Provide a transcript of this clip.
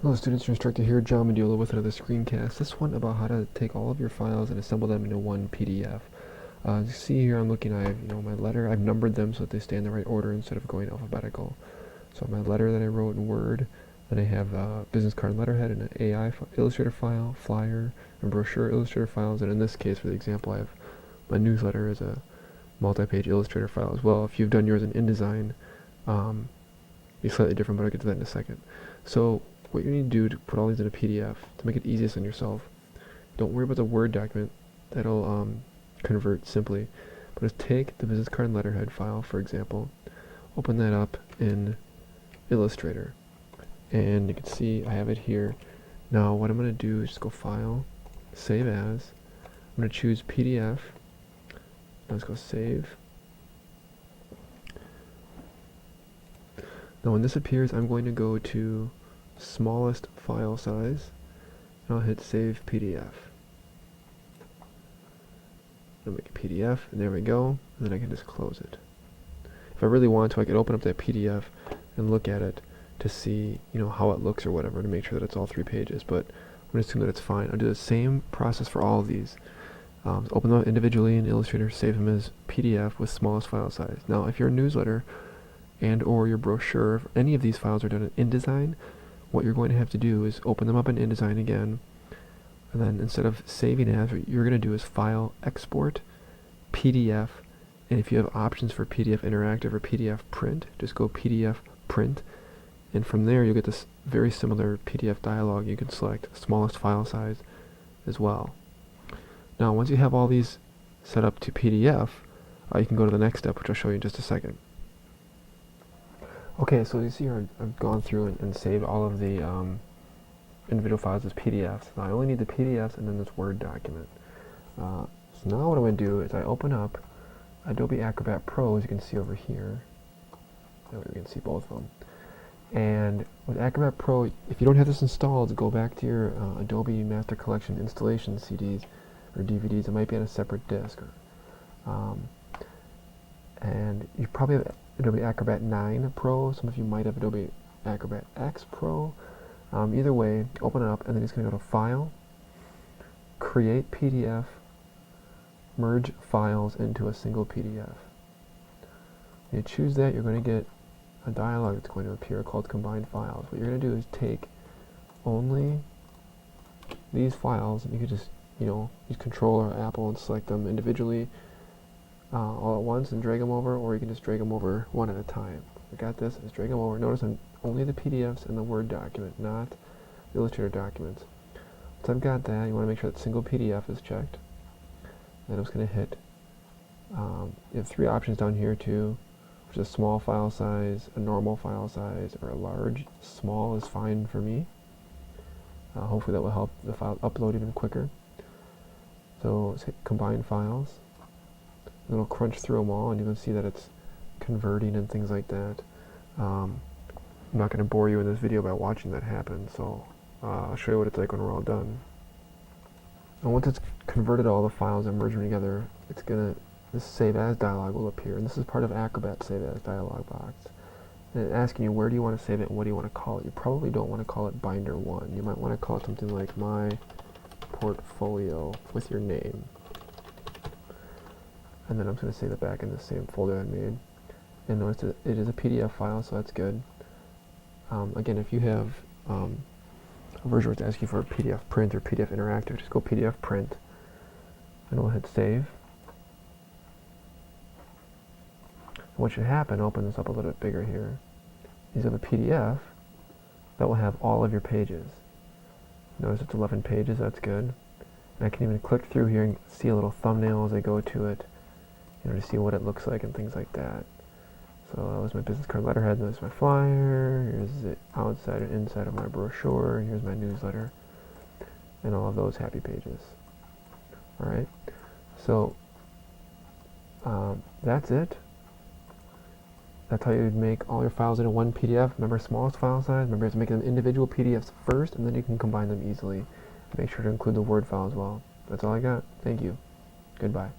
Hello students, your instructor here, John Mediola with another screencast. This one about how to take all of your files and assemble them into one PDF. As you see here, I'm looking, I have my letter, I've numbered them so that they stay in the right order instead of going alphabetical. So my letter that I wrote in Word, then I have a business card and letterhead and an AI Illustrator file, flyer, and brochure Illustrator files, and in this case, for the example, I have my newsletter as a multi-page Illustrator file as well. If you've done yours in InDesign, be slightly different, but I'll get to that in a second. So what you need to do to put all these in a PDF to make it easiest on yourself, don't worry about the Word document, that'll convert simply, but just take the business card and letterhead file, for example, open that up in Illustrator, and you can see I have it here. Now what I'm going to do is just go File, Save As. I'm going to choose PDF. Now let's go Save. Now when this appears, I'm going to go to smallest file size, and I'll hit Save PDF. I'll make a PDF, and there we go, and then I can just close it. If I really want to, I could open up that PDF and look at it to see, how it looks or whatever, to make sure that it's all 3 pages, but I'm going to assume that it's fine. I'll do the same process for all of these. Open them up individually in Illustrator, save them as PDF with smallest file size. Now, if your newsletter and or your brochure, if any of these files are done in InDesign, what you're going to have to do is open them up in InDesign again, and then instead of saving as, what you're going to do is File, Export, PDF, and if you have options for PDF Interactive or PDF Print, just go PDF Print, and from there you'll get this very similar PDF dialog. You can select smallest file size as well. Now once you have all these set up to PDF, you can go to the next step, which I'll show you in just a second. Okay, so you see here I've gone through and saved all of the individual files as PDFs. Now I only need the PDFs and then this Word document. So now what I'm going to do is I open up Adobe Acrobat Pro, as you can see over here. That way we can see both of them. And with Acrobat Pro, if you don't have this installed, go back to your Adobe Master Collection installation CDs or DVDs. It might be on a separate disk. And you probably have Adobe Acrobat 9 Pro. Some of you might have Adobe Acrobat X Pro. Either way, open it up, and then it's going to go to File, Create PDF, Merge Files into a single PDF. When you choose that, you're going to get a dialog that's going to appear called Combine Files. What you're going to do is take only these files, and you can just, use Control or Apple and select them individually all at once and drag them over, or you can just drag them over one at a time. I got this, just drag them over. Notice I'm only the PDFs and the Word document, not the Illustrator documents. Once I've got that, you want to make sure that single PDF is checked. Then I'm just going to hit, you have 3 options down here too, which is a small file size, a normal file size, or a large. Small is fine for me. Hopefully that will help the file upload even quicker. So let's hit Combine Files. It'll crunch through them all, and you can see that it's converting and things like that. I'm not going to bore you in this video by watching that happen, so I'll show you what it's like when we're all done. And once it's converted all the files and merged them together, this Save As dialog will appear, and this is part of Acrobat Save As dialog box. And it's asking you, where do you want to save it and what do you want to call it? You probably don't want to call it Binder 1. You might want to call it something like My Portfolio with your name. And then I'm going to save it back in the same folder I made. And notice that it is a PDF file, so that's good. Again, if you have a version where it's asking for a PDF print or PDF interactive, just go PDF print, and we'll hit save. And what should happen, open this up a little bit bigger here, is you have a PDF that will have all of your pages. Notice it's 11 pages, that's good. And I can even click through here and see a little thumbnail as I go to it, to see what it looks like and things like that. So that was my business card letterhead, there's my flyer, here's the outside and inside of my brochure, here's my newsletter, and all of those happy pages. Alright, so that's it. That's how you would make all your files into one PDF. Remember, smallest file size. Remember, you have to make them individual PDFs first, and then you can combine them easily. Make sure to include the Word file as well. That's all I got. Thank you. Goodbye.